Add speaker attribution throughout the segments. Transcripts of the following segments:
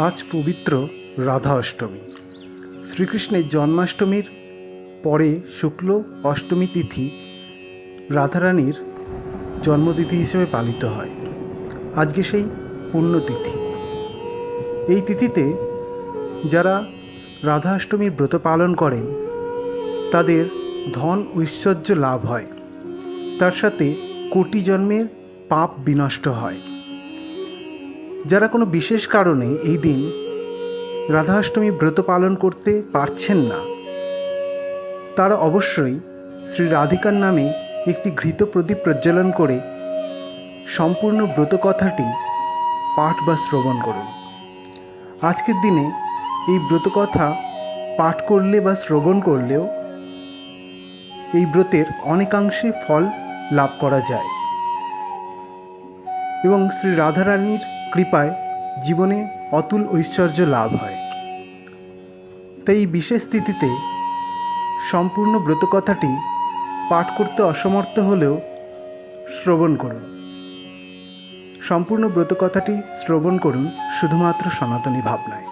Speaker 1: আজ পবিত্র রাধা অষ্টমী। শ্রীকৃষ্ণের জন্মাষ্টমীর পরে শুক্ল অষ্টমী তিথি রাধারানীর জন্মতিথি হিসেবে পালিত হয়। আজকে সেই পুণ্যতিথি। এই তিথিতে যারা রাধা অষ্টমীর ব্রত পালন করেন তাদের ধন ঐশ্বর্য লাভ হয়, তার সাথে কোটি জন্মের পাপ বিনষ্ট হয়। যারা কোনো বিশেষ কারণে এই দিন রাধাষ্টমী ব্রত পালন করতে পারছেন না, তারা অবশ্যই শ্রী রাধিকার নামে একটি ঘৃত প্রদীপ প্রজ্বলন করে সম্পূর্ণ ব্রতকথাটি পাঠ বা শ্রবণ করুন। আজকের দিনে এই ব্রতকথা পাঠ করলে বা শ্রবণ করলেও এই ব্রতের অনেকাংশে ফল লাভ করা যায় এবং শ্রী রাধারানীর কৃপায় জীবনে অতুল ঐশ্বর্য লাভ হয়। তাই এই বিশেষ তিথিতে সম্পূর্ণ ব্রতকথাটি পাঠ করতে অসমর্থ হলেও শ্রবণ করুন। সম্পূর্ণ ব্রতকথাটি শ্রবণ করুন শুধুমাত্র সনাতনী ভাবনায়।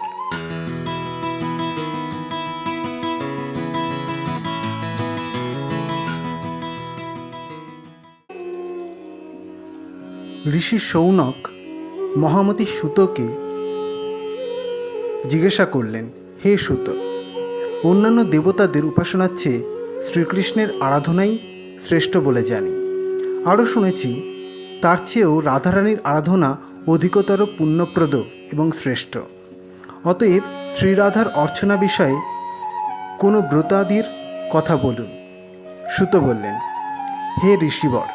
Speaker 1: ঋষি শৌনক মহামতি সুতকে জিজ্ঞাসা করলেন, হে সুত, অন্যান্য দেবতাদের উপাসনার চেয়ে শ্রীকৃষ্ণের আরাধনাই শ্রেষ্ঠ বলে জানি। আরও শুনেছি তার চেয়েও রাধারানীর আরাধনা অধিকতর পুণ্যপ্রদ এবং শ্রেষ্ঠ। অতএব শ্রীরাধার অর্চনা বিষয়ে কোনো ব্রতাদির কথা বলুন। সুত বললেন, হে ঋষিবর,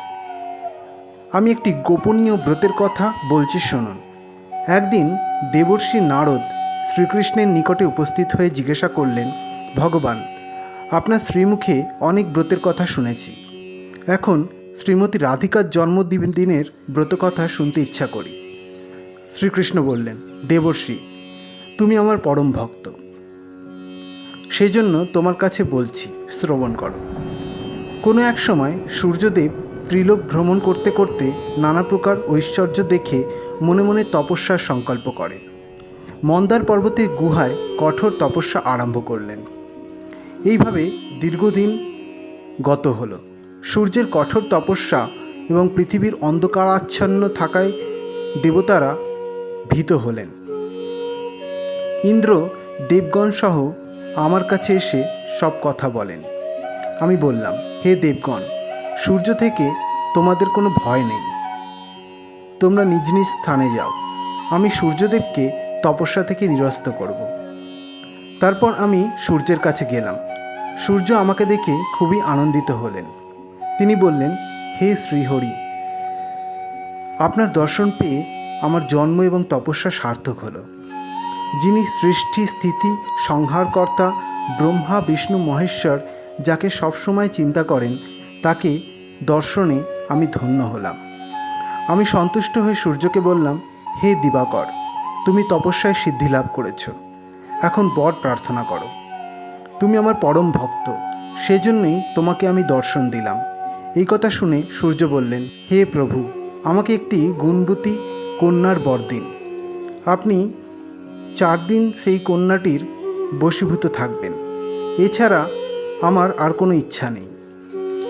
Speaker 1: আমি একটি গোপনীয় ব্রতের কথা বলছি শুনুন। একদিন দেবর্ষি নারদ শ্রীকৃষ্ণের নিকটে উপস্থিত হয়ে জিজ্ঞাসা করলেন, ভগবান, আপনার শ্রীমুখে অনেক ব্রতের কথা শুনেছি। এখন শ্রীমতী রাধিকার জন্মদিনের ব্রতকথা শুনতে ইচ্ছা করি। শ্রীকৃষ্ণ বললেন, দেবর্ষি, তুমি আমার পরম ভক্ত, সেই জন্য তোমার কাছে বলছি, শ্রবণ করো। কোনো এক সময় সূর্যদেব ত্রিলোক ভ্রমণ করতে করতে নানা প্রকার ঐশ্বর্য দেখে মনে মনে তপস্যার সংকল্প করেন। মন্দার পর্বতের গুহায় কঠোর তপস্যা আরম্ভ করলেন। এইভাবে দীর্ঘদিন গত হল। সূর্যের কঠোর তপস্যা এবং পৃথিবীর অন্ধকারাচ্ছন্ন থাকায় দেবতারা ভীত হলেন। ইন্দ্র দেবগণ সহ আমার কাছে এসে সব কথা বলেন। আমি বললাম, হে দেবগণ, সূর্য থেকে তোমাদের কোনো ভয় নেই, তোমরা নিজ নিজ স্থানে যাও, আমি সূর্যদেবকে তপস্যা থেকে নিরস্ত করব। তারপর আমি সূর্যের কাছে গেলাম। সূর্য আমাকে দেখে খুবই আনন্দিত হলেন। তিনি বললেন, হে শ্রীহরি, আপনার দর্শন পেয়ে আমার জন্ম এবং তপস্যা সার্থক হলো। যিনি সৃষ্টি স্থিতি সংহারকর্তা ব্রহ্মা বিষ্ণু মহেশ্বর, যাকে সবসময় চিন্তা করেন, তাকে দর্শনে আমি ধন্য হলাম। আমি সন্তুষ্ট হয়ে সূর্যকে বললাম, হে দিবাকর, তুমি তপস্যায় সিদ্ধি লাভ করেছ, এখন বর প্রার্থনা করো। তুমি আমার পরম ভক্ত, সেজন্যই তোমাকে আমি দর্শন দিলাম। এই কথা শুনে সূর্য বললেন, হে প্রভু, আমাকে একটি গুণবতী কন্যার বর দিন। আপনি 4 দিন সেই কন্যাটির বশীভূত থাকবেন, এছাড়া আমার আর কোনো ইচ্ছা নেই।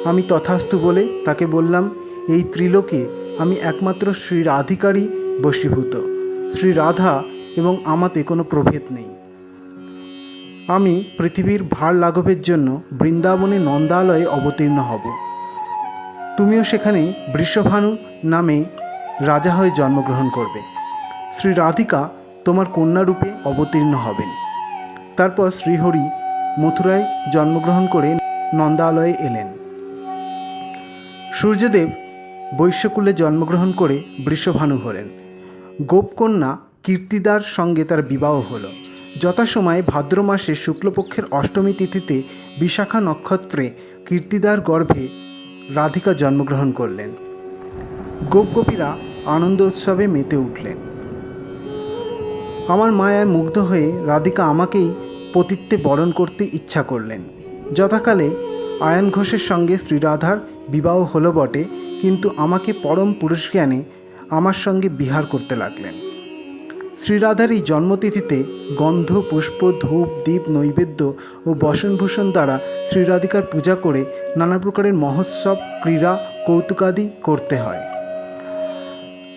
Speaker 1: আমি তথাস্তু বলে তাকে বললাম, এই ত্রিলোকে আমি একমাত্র শ্রী রাধিকারই বশীভূত। শ্রী রাধা এবং আমাতে কোনো প্রভেদ নেই। আমি পৃথিবীর ভার লাঘবের জন্য বৃন্দাবনে নন্দালয়ে অবতীর্ণ হব। তুমিও সেখানে বৃষভানু নামে রাজা হয়ে জন্মগ্রহণ করবে। শ্রী রাধিকা তোমার কন্যারূপে অবতীর্ণ হবেন। তারপর শ্রীহরি মথুরায় জন্মগ্রহণ করে নন্দালয়ে এলেন। সূর্যদেব বৈশ্যকুলে জন্মগ্রহণ করে বৃষভানু হলেন। গোপকন্যা কীর্তিদার সঙ্গে তার বিবাহ হলো। যথাসময়ে ভাদ্র মাসে শুক্লপক্ষের অষ্টমী তিথিতে বিশাখা নক্ষত্রে কীর্তিদার গর্ভে রাধিকা জন্মগ্রহণ করলেন। গোপগোপীরা আনন্দ উৎসবে মেতে উঠলেন। আমার মায়ায় মুগ্ধ হয়ে রাধিকা আমাকেই পতিত্বে বরণ করতে ইচ্ছা করলেন। যথাকালে আয়ন ঘোষের সঙ্গে শ্রীরাধার বিবাহ হলো বটে, কিন্তু আমাকে পরম পুরুষ জ্ঞানে আমার সঙ্গে বিহার করতে লাগলেন। শ্রীরাধার এই জন্মতিথিতে গন্ধ, পুষ্প, ধূপ, দীপ, নৈবেদ্য ও বসনভূষণ দ্বারা শ্রীরাধিকার পূজা করে নানা প্রকারের মহোৎসব, ক্রীড়া, কৌতুকাদি করতে হয়।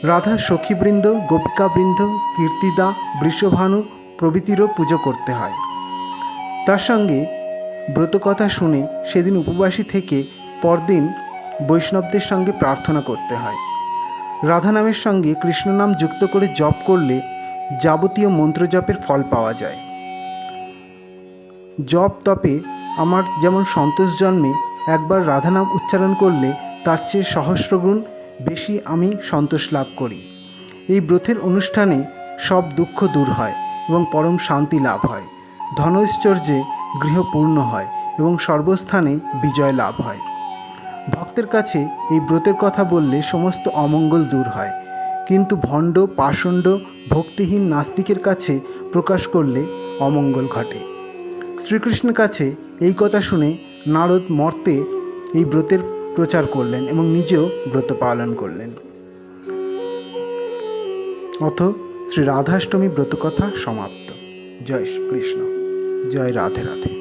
Speaker 1: রাধার সখীবৃন্দ, গোপিকাবৃন্দ, কীর্তিদা, বৃষভানু প্রভৃতিরও পুজো করতে হয়। তার সঙ্গে ব্রতকথা শুনে সেদিন উপবাসী থেকে পরদিন বৈষ্ণবদের সঙ্গে প্রার্থনা করতে হয়। রাধা নামের সঙ্গে কৃষ্ণ নাম যুক্ত করে জপ করলে যাবতীয় মন্ত্রজপের ফল পাওয়া যায়। জপ তপে আমার যেমন সন্তোষ জন্মে, একবার রাধা নাম উচ্চারণ করলে তার চেয়ে সহস্রগুণ বেশি আমি সন্তোষ লাভ করি। এই ব্রতের অনুষ্ঠানে সব দুঃখ দূর হয় এবং পরম শান্তি লাভ হয়। ধনৈশ্বর্যে গৃহ পূর্ণ হয় এবং সর্বস্থানে বিজয় লাভ হয়। ভক্তের কাছে এই ব্রতের কথা বললে সমস্ত অমঙ্গল দূর হয়, কিন্তু ভণ্ড, পাষণ্ড, ভক্তিহীন নাস্তিকের কাছে প্রকাশ করলে অমঙ্গল ঘটে। শ্রীকৃষ্ণের কাছে এই কথা শুনে নারদ মর্তে এই ব্রতের প্রচার করলেন এবং নিজেও ব্রত পালন করলেন। অথ শ্রী রাধাষ্টমী ব্রতকথা সমাপ্ত। জয় কৃষ্ণ, জয় রাধে রাধে।